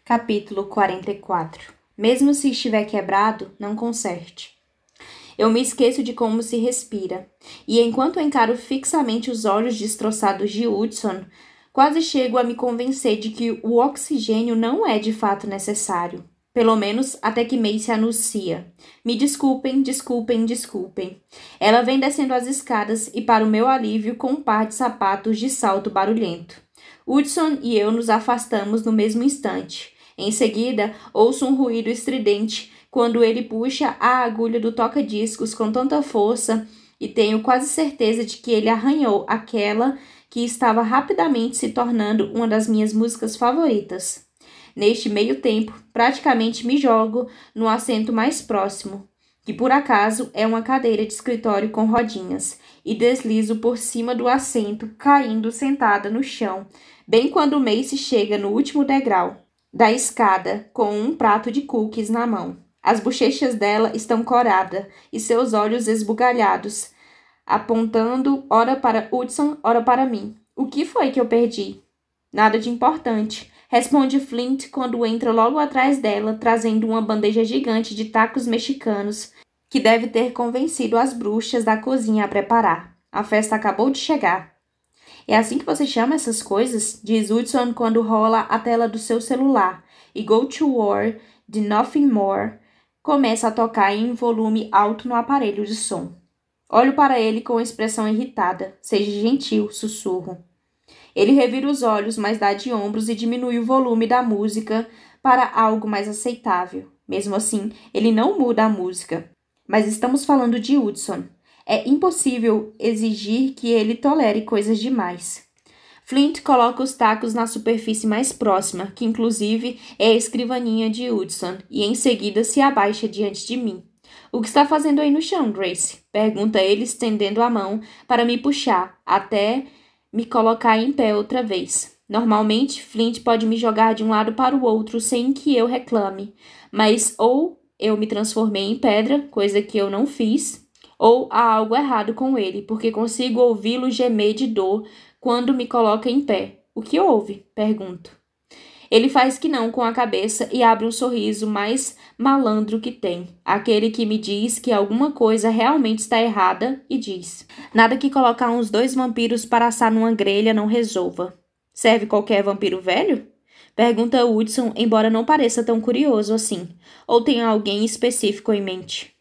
Capítulo 44. Mesmo se estiver quebrado, não conserte. Eu me esqueço de como se respira, e enquanto encaro fixamente os olhos destroçados de Hudson, quase chego a me convencer de que o oxigênio não é de fato necessário. Pelo menos até que Macy anuncia. Me desculpem, desculpem, desculpem. Ela vem descendo as escadas e, para o meu alívio, com um par de sapatos de salto barulhento. Hudson e eu nos afastamos no mesmo instante. Em seguida, ouço um ruído estridente quando ele puxa a agulha do toca-discos com tanta força e tenho quase certeza de que ele arranhou aquela que estava rapidamente se tornando uma das minhas músicas favoritas. Neste meio tempo, praticamente me jogo no assento mais próximo, que por acaso é uma cadeira de escritório com rodinhas, e deslizo por cima do assento, caindo sentada no chão, bem quando Macy chega no último degrau da escada com um prato de cookies na mão. As bochechas dela estão coradas e seus olhos esbugalhados, apontando ora para Hudson, ora para mim. O que foi que eu perdi? Nada de importante, responde Flint quando entra logo atrás dela, trazendo uma bandeja gigante de tacos mexicanos que deve ter convencido as bruxas da cozinha a preparar. A festa acabou de chegar. É assim que você chama essas coisas? Diz Hudson quando rola a tela do seu celular e Go to War, de Nothing More, começa a tocar em volume alto no aparelho de som. Olho para ele com expressão irritada. Seja gentil, sussurro. Ele revira os olhos, mas dá de ombros e diminui o volume da música para algo mais aceitável. Mesmo assim, ele não muda a música. Mas estamos falando de Hudson. É impossível exigir que ele tolere coisas demais. Flint coloca os tacos na superfície mais próxima, que inclusive é a escrivaninha de Hudson, e em seguida se abaixa diante de mim. O que está fazendo aí no chão, Grace? Pergunta ele, estendendo a mão para me puxar, até me colocar em pé outra vez. Normalmente, Flint pode me jogar de um lado para o outro sem que eu reclame, mas ou eu me transformei em pedra, coisa que eu não fiz, ou há algo errado com ele, porque consigo ouvi-lo gemer de dor quando me coloca em pé. O que houve? Pergunto. Ele faz que não com a cabeça e abre um sorriso mais malandro que tem. Aquele que me diz que alguma coisa realmente está errada e diz. Nada que colocar uns 2 vampiros para assar numa grelha não resolva. Serve qualquer vampiro velho? Pergunta Hudson, embora não pareça tão curioso assim. Ou tem alguém específico em mente?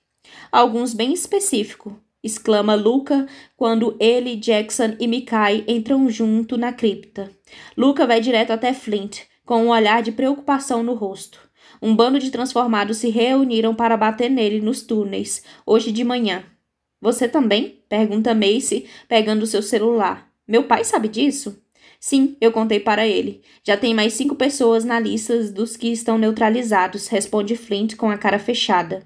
Alguns bem específico, exclama Luca quando ele, Jackson e Mikai entram junto na cripta. Luca vai direto até Flint, com um olhar de preocupação no rosto. Um bando de transformados se reuniram para bater nele nos túneis, hoje de manhã. Você também? Pergunta Macy, pegando seu celular. Meu pai sabe disso? Sim, eu contei para ele. Já tem mais 5 pessoas na lista dos que estão neutralizados, responde Flint com a cara fechada.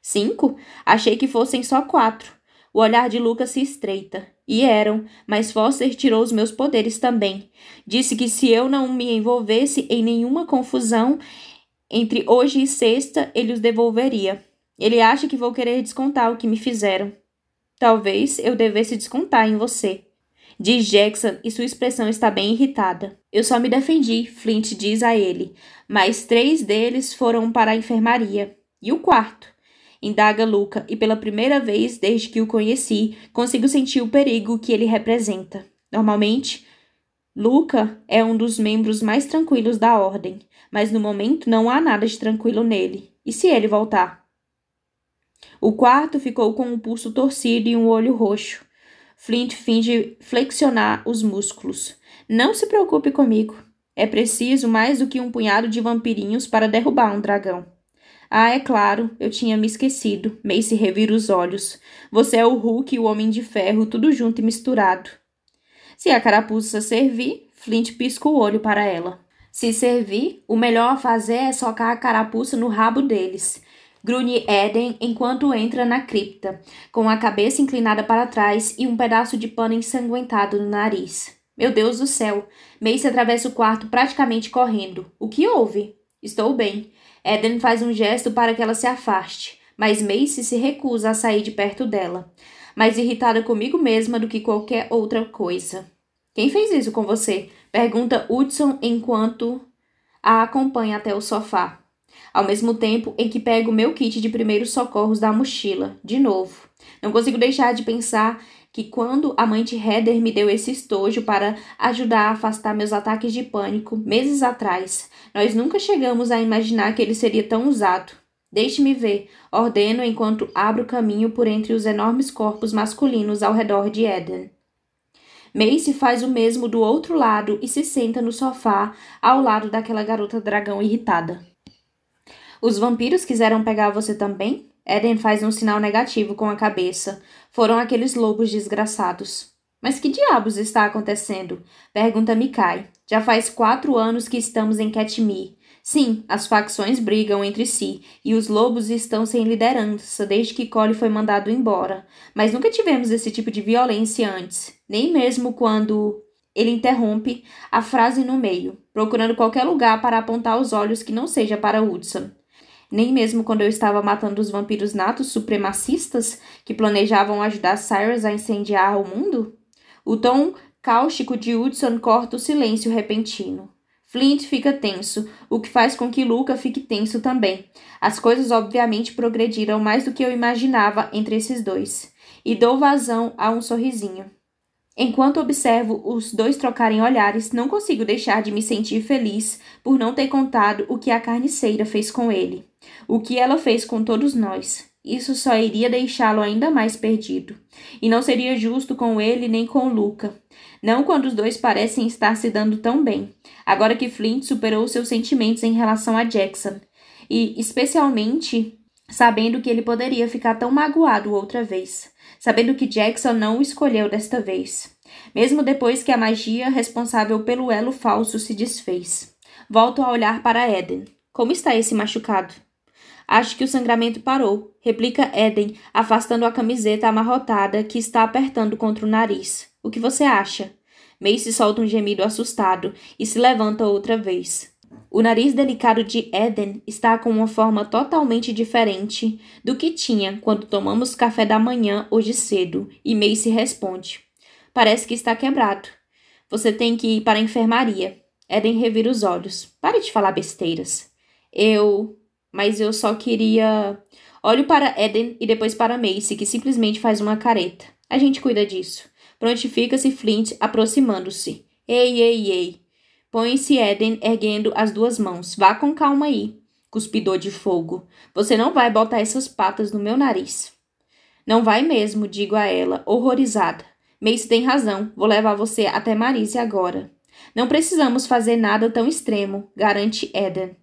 5? Achei que fossem só 4. O olhar de Lucas se estreita. E eram, mas Foster tirou os meus poderes também. Disse que se eu não me envolvesse em nenhuma confusão entre hoje e sexta, ele os devolveria. Ele acha que vou querer descontar o que me fizeram. Talvez eu devesse descontar em você, diz Jackson e sua expressão está bem irritada. Eu só me defendi, Flint diz a ele, mas 3 deles foram para a enfermaria. E o 4? Indaga Luca, e pela primeira vez desde que o conheci, consigo sentir o perigo que ele representa. Normalmente, Luca é um dos membros mais tranquilos da ordem, mas no momento não há nada de tranquilo nele. E se ele voltar? O 4 ficou com o pulso torcido e um olho roxo. Flint finge flexionar os músculos. Não se preocupe comigo. É preciso mais do que um punhado de vampirinhos para derrubar um dragão. Ah, é claro, eu tinha me esquecido. Macy revira os olhos. Você é o Hulk e o Homem de Ferro, tudo junto e misturado. Se a carapuça servir, Flint pisca o olho para ela. Se servir, o melhor a fazer é socar a carapuça no rabo deles. Grunhe Eden enquanto entra na cripta, com a cabeça inclinada para trás e um pedaço de pano ensanguentado no nariz. Meu Deus do céu! Macy atravessa o quarto praticamente correndo. O que houve? Estou bem. Eden faz um gesto para que ela se afaste, mas Macy se recusa a sair de perto dela, mais irritada comigo mesma do que qualquer outra coisa. Quem fez isso com você? Pergunta Hudson enquanto a acompanha até o sofá, ao mesmo tempo em que pego meu kit de primeiros socorros da mochila, de novo. Não consigo deixar de pensar que quando a mãe de Heather me deu esse estojo para ajudar a afastar meus ataques de pânico, meses atrás, nós nunca chegamos a imaginar que ele seria tão usado. Deixe-me ver, ordeno enquanto abro caminho por entre os enormes corpos masculinos ao redor de Eden. Macy faz o mesmo do outro lado e se senta no sofá ao lado daquela garota dragão irritada. Os vampiros quiseram pegar você também? Eden faz um sinal negativo com a cabeça. Foram aqueles lobos desgraçados. Mas que diabos está acontecendo? Pergunta Mikai. Já faz 4 anos que estamos em Katmai. Sim, as facções brigam entre si e os lobos estão sem liderança desde que Cole foi mandado embora. Mas nunca tivemos esse tipo de violência antes. Nem mesmo quando... Ele interrompe a frase no meio, procurando qualquer lugar para apontar os olhos que não seja para Hudson. Nem mesmo quando eu estava matando os vampiros natos supremacistas que planejavam ajudar Cyrus a incendiar o mundo? O tom cáustico de Hudson corta o silêncio repentino. Flint fica tenso, o que faz com que Luca fique tenso também. As coisas obviamente progrediram mais do que eu imaginava entre esses dois. E dou vazão a um sorrisinho. Enquanto observo os dois trocarem olhares, não consigo deixar de me sentir feliz por não ter contado o que a carniceira fez com ele. O que ela fez com todos nós. Isso só iria deixá-lo ainda mais perdido. E não seria justo com ele nem com Luca. Não quando os dois parecem estar se dando tão bem. Agora que Flint superou seus sentimentos em relação a Jackson. E, especialmente, sabendo que ele poderia ficar tão magoado outra vez. Sabendo que Jackson não o escolheu desta vez. Mesmo depois que a magia responsável pelo elo falso se desfez. Volto a olhar para Eden. Como está esse machucado? Acho que o sangramento parou, replica Eden, afastando a camiseta amarrotada que está apertando contra o nariz. O que você acha? Macy solta um gemido assustado e se levanta outra vez. O nariz delicado de Eden está com uma forma totalmente diferente do que tinha quando tomamos café da manhã hoje cedo, e Macy responde. Parece que está quebrado. Você tem que ir para a enfermaria. Eden revira os olhos. Pare de falar besteiras. Mas eu só queria... Olho para Eden e depois para Macy, que simplesmente faz uma careta. A gente cuida disso. Prontifica-se Flint, aproximando-se. Ei. Põe-se Eden, erguendo as 2 mãos. Vá com calma aí, cuspidor de fogo. Você não vai botar essas patas no meu nariz. Não vai mesmo, digo a ela, horrorizada. Macy tem razão. Vou levar você até Marise agora. Não precisamos fazer nada tão extremo, garante Eden.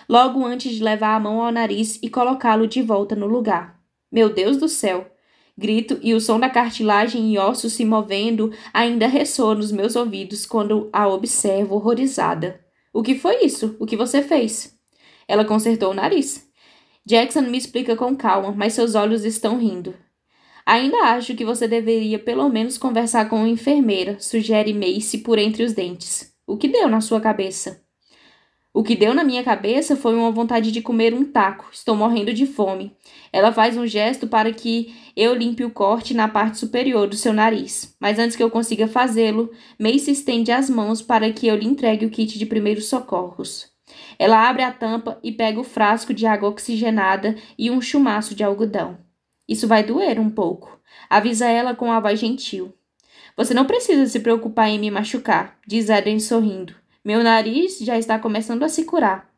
Logo antes de levar a mão ao nariz e colocá-lo de volta no lugar. Meu Deus do céu! Grito e o som da cartilagem e ossos se movendo ainda ressoa nos meus ouvidos quando a observo horrorizada. O que foi isso? O que você fez? Ela consertou o nariz. Jackson me explica com calma, mas seus olhos estão rindo. Ainda acho que você deveria pelo menos conversar com uma enfermeira, sugere Macy por entre os dentes. O que deu na sua cabeça? O que deu na minha cabeça foi uma vontade de comer um taco. Estou morrendo de fome. Ela faz um gesto para que eu limpe o corte na parte superior do seu nariz. Mas antes que eu consiga fazê-lo, Macy estende as mãos para que eu lhe entregue o kit de primeiros socorros. Ela abre a tampa e pega o frasco de água oxigenada e um chumaço de algodão. Isso vai doer um pouco, avisa ela com a voz gentil. Você não precisa se preocupar em me machucar, diz Eden sorrindo. Meu nariz já está começando a se curar.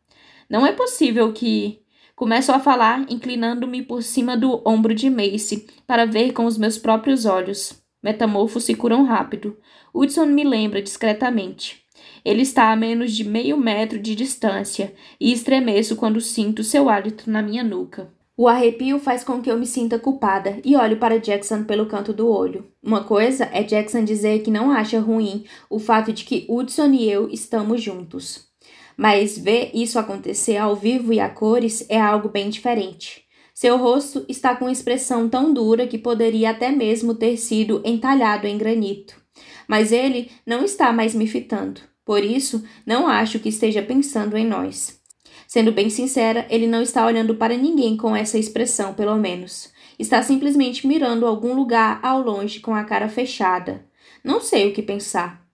Não é possível que... Começo a falar, inclinando-me por cima do ombro de Macy, para ver com os meus próprios olhos. Metamorfos se curam rápido. Hudson me lembra discretamente. Ele está a menos de meio metro de distância, e estremeço quando sinto seu hálito na minha nuca. O arrepio faz com que eu me sinta culpada e olho para Jackson pelo canto do olho. Uma coisa é Jackson dizer que não acha ruim o fato de que Hudson e eu estamos juntos. Mas ver isso acontecer ao vivo e a cores é algo bem diferente. Seu rosto está com expressão tão dura que poderia até mesmo ter sido entalhado em granito. Mas ele não está mais me fitando. Por isso, não acho que esteja pensando em nós. Sendo bem sincera, ele não está olhando para ninguém com essa expressão, pelo menos. Está simplesmente mirando algum lugar ao longe com a cara fechada. Não sei o que pensar.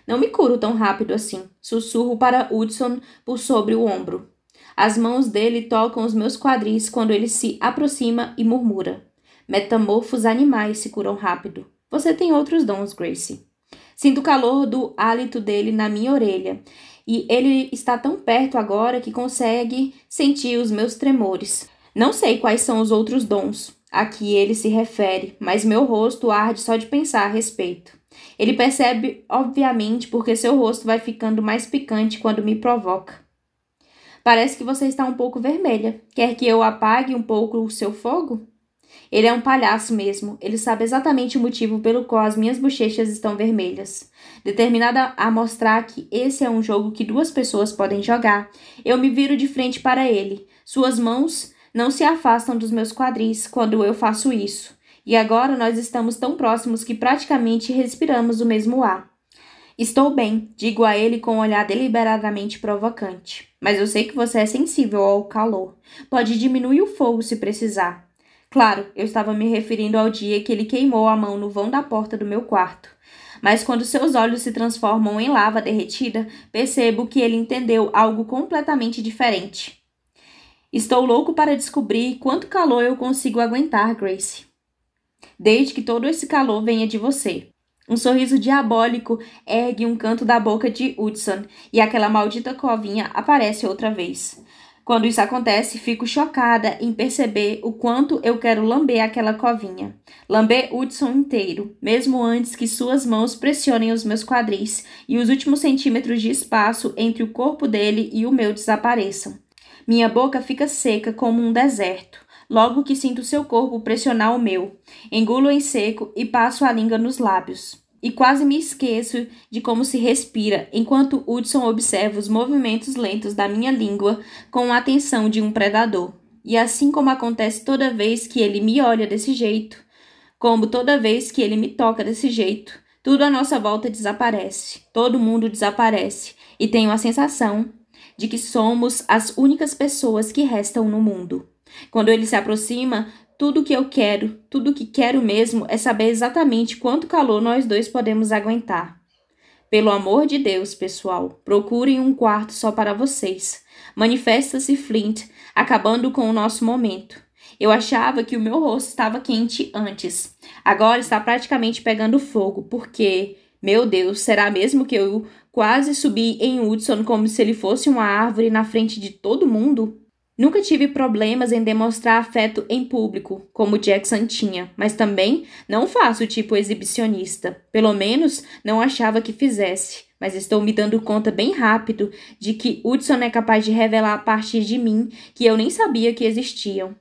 Não me curo tão rápido assim. Sussurro para Hudson por sobre o ombro. As mãos dele tocam os meus quadris quando ele se aproxima e murmura. Metamorfos animais se curam rápido. Você tem outros dons, Gracie. Sinto o calor do hálito dele na minha orelha. E ele está tão perto agora que consegue sentir os meus tremores. Não sei quais são os outros dons a que ele se refere, mas meu rosto arde só de pensar a respeito. Ele percebe, obviamente, porque seu rosto vai ficando mais picante quando me provoca. Parece que você está um pouco vermelha. Quer que eu apague um pouco o seu fogo? Ele é um palhaço mesmo. Ele sabe exatamente o motivo pelo qual as minhas bochechas estão vermelhas. Determinada a mostrar que esse é um jogo que duas pessoas podem jogar, eu me viro de frente para ele. Suas mãos não se afastam dos meus quadris quando eu faço isso. E agora nós estamos tão próximos que praticamente respiramos o mesmo ar. Estou bem, digo a ele com um olhar deliberadamente provocante. Mas eu sei que você é sensível ao calor. Pode diminuir o fogo se precisar. Claro, eu estava me referindo ao dia que ele queimou a mão no vão da porta do meu quarto. Mas quando seus olhos se transformam em lava derretida, percebo que ele entendeu algo completamente diferente. Estou louco para descobrir quanto calor eu consigo aguentar, Gracie. Desde que todo esse calor venha de você. Um sorriso diabólico ergue um canto da boca de Hudson e aquela maldita covinha aparece outra vez. Quando isso acontece, fico chocada em perceber o quanto eu quero lamber aquela covinha. Lamber Hudson inteiro, mesmo antes que suas mãos pressionem os meus quadris e os últimos centímetros de espaço entre o corpo dele e o meu desapareçam. Minha boca fica seca como um deserto. Logo que sinto seu corpo pressionar o meu, engulo em seco e passo a língua nos lábios. E quase me esqueço de como se respira, enquanto Hudson observa os movimentos lentos da minha língua com a atenção de um predador. E assim como acontece toda vez que ele me olha desse jeito, como toda vez que ele me toca desse jeito, tudo à nossa volta desaparece, todo mundo desaparece, e tenho a sensação de que somos as únicas pessoas que restam no mundo. Quando ele se aproxima, tudo que quero mesmo é saber exatamente quanto calor nós dois podemos aguentar. Pelo amor de Deus, pessoal, procurem um quarto só para vocês. Manifesta-se Flint, acabando com o nosso momento. Eu achava que o meu rosto estava quente antes. Agora está praticamente pegando fogo, porque, meu Deus, será mesmo que eu quase subi em Hudson como se ele fosse uma árvore na frente de todo mundo? Nunca tive problemas em demonstrar afeto em público, como Jackson tinha, mas também não faço o tipo exibicionista. Pelo menos não achava que fizesse, mas estou me dando conta bem rápido de que Hudson é capaz de revelar partes de mim que eu nem sabia que existiam.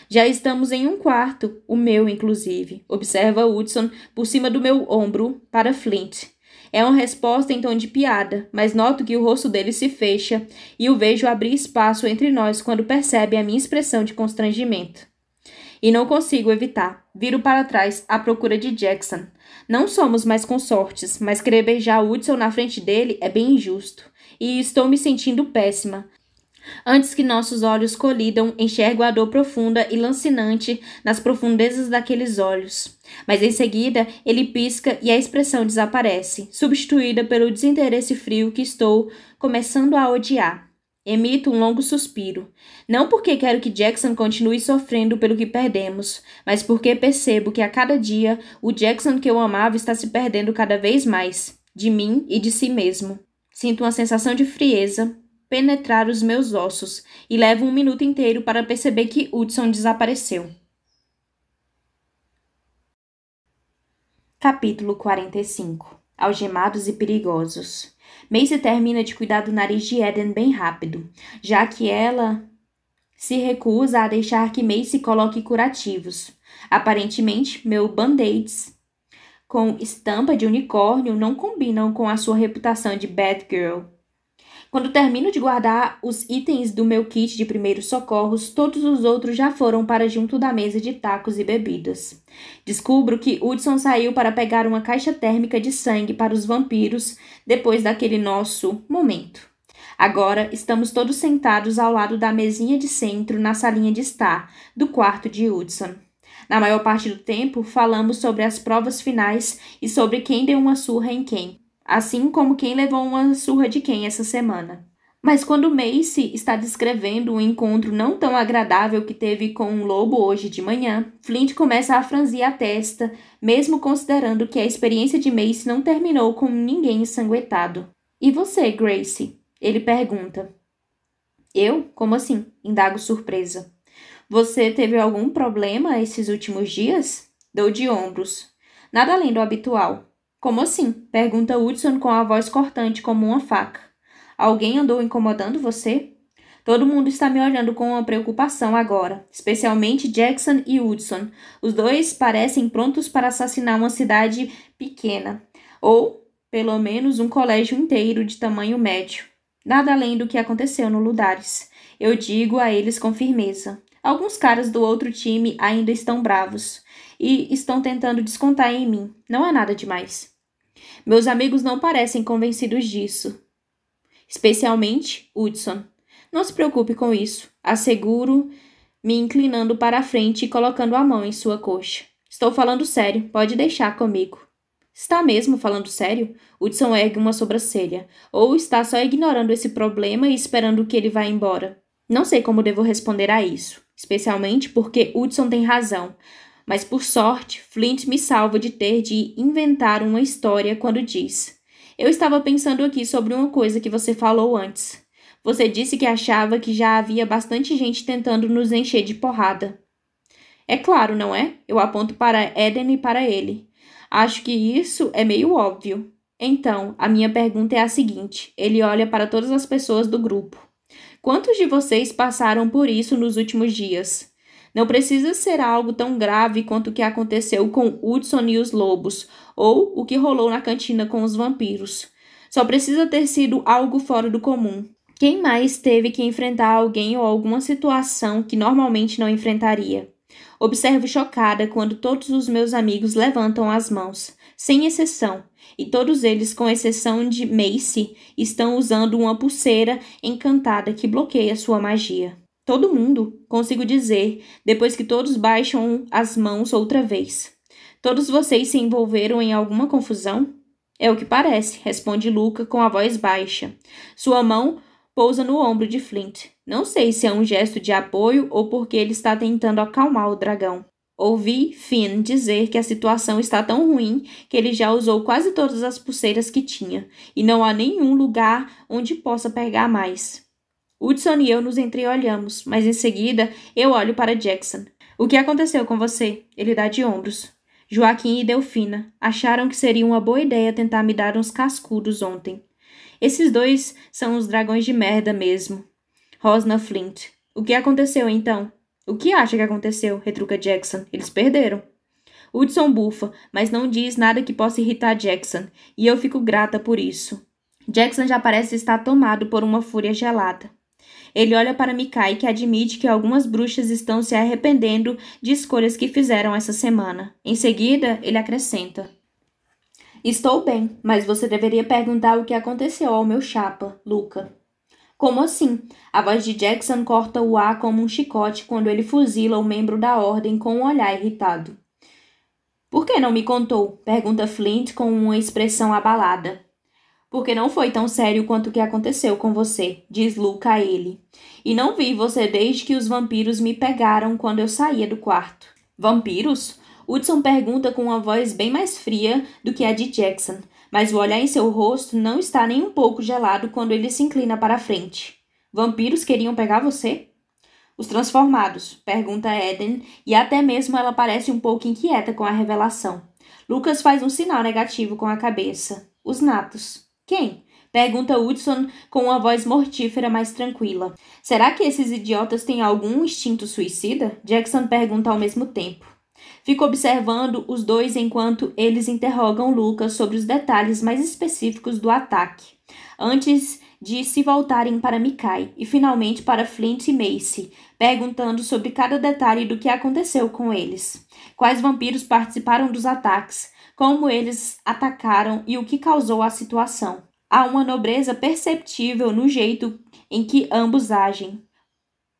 Já estamos em um quarto, o meu inclusive, observa Hudson por cima do meu ombro para Flint. É uma resposta em tom de piada, mas noto que o rosto dele se fecha e o vejo abrir espaço entre nós quando percebe a minha expressão de constrangimento. E não consigo evitar. Viro para trás à procura de Jackson. Não somos mais consortes, mas querer beijar Hudson na frente dele é bem injusto. E estou me sentindo péssima. Antes que nossos olhos colidam, enxergo a dor profunda e lancinante nas profundezas daqueles olhos. Mas em seguida, ele pisca e a expressão desaparece, substituída pelo desinteresse frio que estou começando a odiar. Emito um longo suspiro. Não porque quero que Jackson continue sofrendo pelo que perdemos, mas porque percebo que a cada dia o Jackson que eu amava está se perdendo cada vez mais, de mim e de si mesmo. Sinto uma sensação de frieza penetrar os meus ossos e levo um minuto inteiro para perceber que Hudson desapareceu. Capítulo 45. Algemados e perigosos. Macy termina de cuidar do nariz de Eden bem rápido, já que ela se recusa a deixar que Macy coloque curativos. Aparentemente, meus band-aids com estampa de unicórnio não combinam com a sua reputação de bad girl. Quando termino de guardar os itens do meu kit de primeiros socorros, todos os outros já foram para junto da mesa de tacos e bebidas. Descubro que Hudson saiu para pegar uma caixa térmica de sangue para os vampiros depois daquele nosso momento. Agora estamos todos sentados ao lado da mesinha de centro na salinha de estar do quarto de Hudson. Na maior parte do tempo, falamos sobre as provas finais e sobre quem deu uma surra em quem. assim como quem levou uma surra de quem essa semana. Mas quando Macy está descrevendo um encontro não tão agradável que teve com um lobo hoje de manhã, Flint começa a franzir a testa, mesmo considerando que a experiência de Macy não terminou com ninguém ensanguentado. E você, Gracie? Ele pergunta. Eu? Como assim? Indago surpresa. Você teve algum problema esses últimos dias? Dou de ombros. Nada além do habitual. Como assim? Pergunta Hudson com a voz cortante como uma faca. Alguém andou incomodando você? Todo mundo está me olhando com uma preocupação agora, especialmente Jackson e Hudson. Os dois parecem prontos para assassinar uma cidade pequena, ou, pelo menos, um colégio inteiro de tamanho médio. Nada além do que aconteceu no Ludares. Eu digo a eles com firmeza. Alguns caras do outro time ainda estão bravos e estão tentando descontar em mim. Não é nada demais. Meus amigos não parecem convencidos disso. Especialmente Hudson. Não se preocupe com isso, asseguro, me inclinando para a frente e colocando a mão em sua coxa. Estou falando sério, pode deixar comigo. Está mesmo falando sério? Hudson ergue uma sobrancelha. Ou está só ignorando esse problema e esperando que ele vá embora? Não sei como devo responder a isso, especialmente porque Hudson tem razão. Mas, por sorte, Flint me salva de ter de inventar uma história quando diz: eu estava pensando aqui sobre uma coisa que você falou antes. Você disse que achava que já havia bastante gente tentando nos encher de porrada. É claro, não é? Eu aponto para Eden e para ele. Acho que isso é meio óbvio. Então, a minha pergunta é a seguinte. Ele olha para todas as pessoas do grupo. Quantos de vocês passaram por isso nos últimos dias? Não precisa ser algo tão grave quanto o que aconteceu com Hudson e os lobos, ou o que rolou na cantina com os vampiros. Só precisa ter sido algo fora do comum. Quem mais teve que enfrentar alguém ou alguma situação que normalmente não enfrentaria? Observo chocada quando todos os meus amigos levantam as mãos, sem exceção, e todos eles, com exceção de Macy, estão usando uma pulseira encantada que bloqueia sua magia. Todo mundo, consigo dizer, depois que todos baixam as mãos outra vez. Todos vocês se envolveram em alguma confusão? É o que parece, responde Luca com a voz baixa. Sua mão pousa no ombro de Flint. Não sei se é um gesto de apoio ou porque ele está tentando acalmar o dragão. Ouvi Finn dizer que a situação está tão ruim que ele já usou quase todas as pulseiras que tinha, e não há nenhum lugar onde possa pegar mais. Hudson e eu nos entreolhamos, mas em seguida eu olho para Jackson. O que aconteceu com você? Ele dá de ombros. Joaquim e Delfina acharam que seria uma boa ideia tentar me dar uns cascudos ontem. Esses dois são os dragões de merda mesmo. Rosna Flint. O que aconteceu, então? O que acha que aconteceu? Retruca Jackson. Eles perderam. Hudson bufa, mas não diz nada que possa irritar Jackson, e eu fico grata por isso. Jackson já parece estar tomado por uma fúria gelada. Ele olha para Mikai, que admite que algumas bruxas estão se arrependendo de escolhas que fizeram essa semana. Em seguida, ele acrescenta: estou bem, mas você deveria perguntar o que aconteceu ao meu chapa, Luca. Como assim? A voz de Jackson corta o ar como um chicote quando ele fuzila o membro da ordem com um olhar irritado. Por que não me contou? Pergunta Flint com uma expressão abalada. Porque não foi tão sério quanto o que aconteceu com você, diz Luca a ele. E não vi você desde que os vampiros me pegaram quando eu saía do quarto. Vampiros? Hudson pergunta com uma voz bem mais fria do que a de Jackson, mas o olhar em seu rosto não está nem um pouco gelado quando ele se inclina para a frente. Vampiros queriam pegar você? Os transformados, pergunta Eden, e até mesmo ela parece um pouco inquieta com a revelação. Lucas faz um sinal negativo com a cabeça. Os natos. Quem? Pergunta Hudson com uma voz mortífera mais tranquila. Será que esses idiotas têm algum instinto suicida? Jackson pergunta ao mesmo tempo. Fico observando os dois enquanto eles interrogam Lucas sobre os detalhes mais específicos do ataque, antes de se voltarem para Mikai e finalmente para Flint e Macy, perguntando sobre cada detalhe do que aconteceu com eles. Quais vampiros participaram dos ataques, como eles atacaram e o que causou a situação. Há uma nobreza perceptível no jeito em que ambos agem.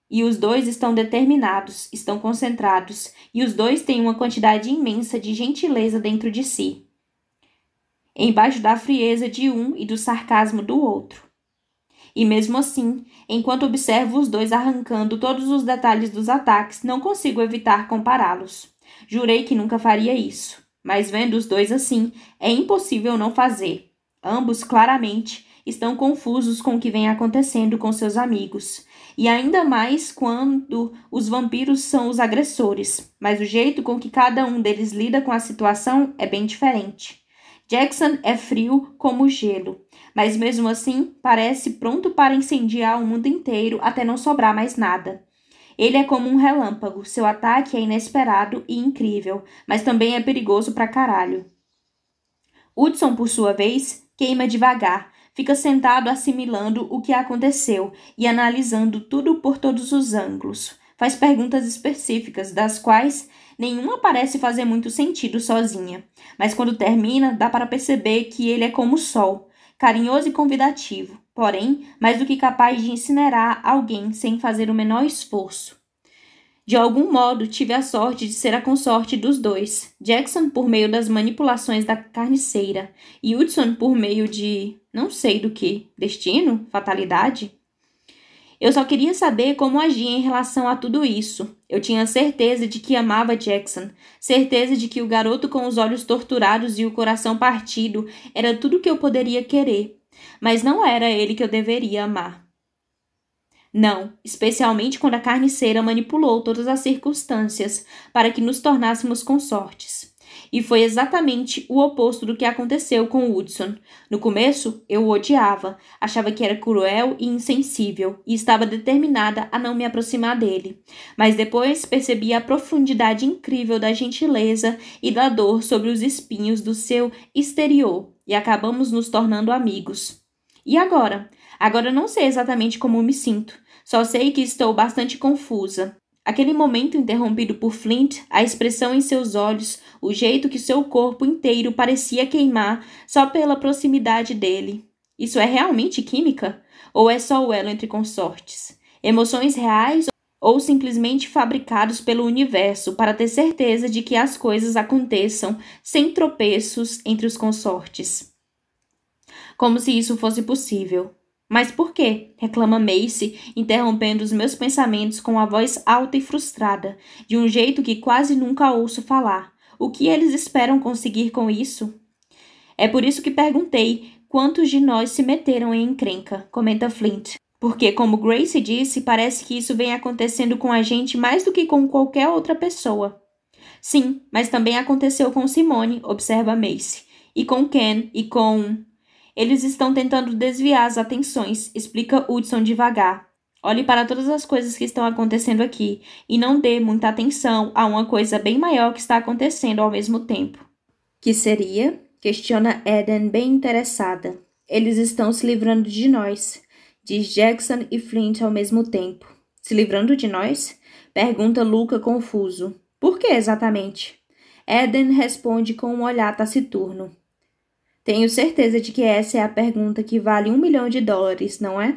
E os dois estão determinados, estão concentrados, e os dois têm uma quantidade imensa de gentileza dentro de si. embaixo da frieza de um e do sarcasmo do outro. E mesmo assim, enquanto observo os dois arrancando todos os detalhes dos ataques, não consigo evitar compará-los. Jurei que nunca faria isso, mas vendo os dois assim, é impossível não fazer. Ambos, claramente, estão confusos com o que vem acontecendo com seus amigos. E ainda mais quando os vampiros são os agressores, mas o jeito com que cada um deles lida com a situação é bem diferente. Jackson é frio como gelo, mas mesmo assim parece pronto para incendiar o mundo inteiro até não sobrar mais nada. Ele é como um relâmpago, seu ataque é inesperado e incrível, mas também é perigoso pra caralho. Hudson, por sua vez, queima devagar, fica sentado assimilando o que aconteceu e analisando tudo por todos os ângulos. Faz perguntas específicas, das quais nenhuma parece fazer muito sentido sozinha. Mas quando termina, dá para perceber que ele é como o sol, carinhoso e convidativo, porém, mais do que capaz de incinerar alguém sem fazer o menor esforço. De algum modo, tive a sorte de ser a consorte dos dois, Jackson por meio das manipulações da carniceira e Hudson por meio de, não sei do que, destino? Fatalidade? Eu só queria saber como agia em relação a tudo isso. Eu tinha certeza de que amava Jackson, certeza de que o garoto com os olhos torturados e o coração partido era tudo que eu poderia querer, mas não era ele que eu deveria amar. Não, especialmente quando a carniceira manipulou todas as circunstâncias para que nos tornássemos consortes. E foi exatamente o oposto do que aconteceu com Hudson. No começo, eu o odiava, achava que era cruel e insensível, e estava determinada a não me aproximar dele. Mas depois percebi a profundidade incrível da gentileza e da dor sobre os espinhos do seu exterior, e acabamos nos tornando amigos. E agora? Agora não sei exatamente como me sinto. Só sei que estou bastante confusa. Aquele momento interrompido por Flint, a expressão em seus olhos, o jeito que seu corpo inteiro parecia queimar só pela proximidade dele. Isso é realmente química? Ou é só o elo entre consortes? Emoções reais ou simplesmente fabricados pelo universo para ter certeza de que as coisas aconteçam sem tropeços entre os consortes? Como se isso fosse possível. Mas por quê? Reclama Macy, interrompendo os meus pensamentos com a voz alta e frustrada, de um jeito que quase nunca ouço falar. O que eles esperam conseguir com isso? É por isso que perguntei quantos de nós se meteram em encrenca, comenta Flint. Porque, como Grace disse, parece que isso vem acontecendo com a gente mais do que com qualquer outra pessoa. Sim, mas também aconteceu com Simone, observa Macy. E com Ken, e com... Eles estão tentando desviar as atenções, explica Hudson devagar. Olhe para todas as coisas que estão acontecendo aqui e não dê muita atenção a uma coisa bem maior que está acontecendo ao mesmo tempo. Que seria? Questiona Eden bem interessada. Eles estão se livrando de nós, diz Jackson e Flint ao mesmo tempo. Se livrando de nós? Pergunta Luca confuso. Por que exatamente? Eden responde com um olhar taciturno. Tenho certeza de que essa é a pergunta que vale $1 milhão, não é?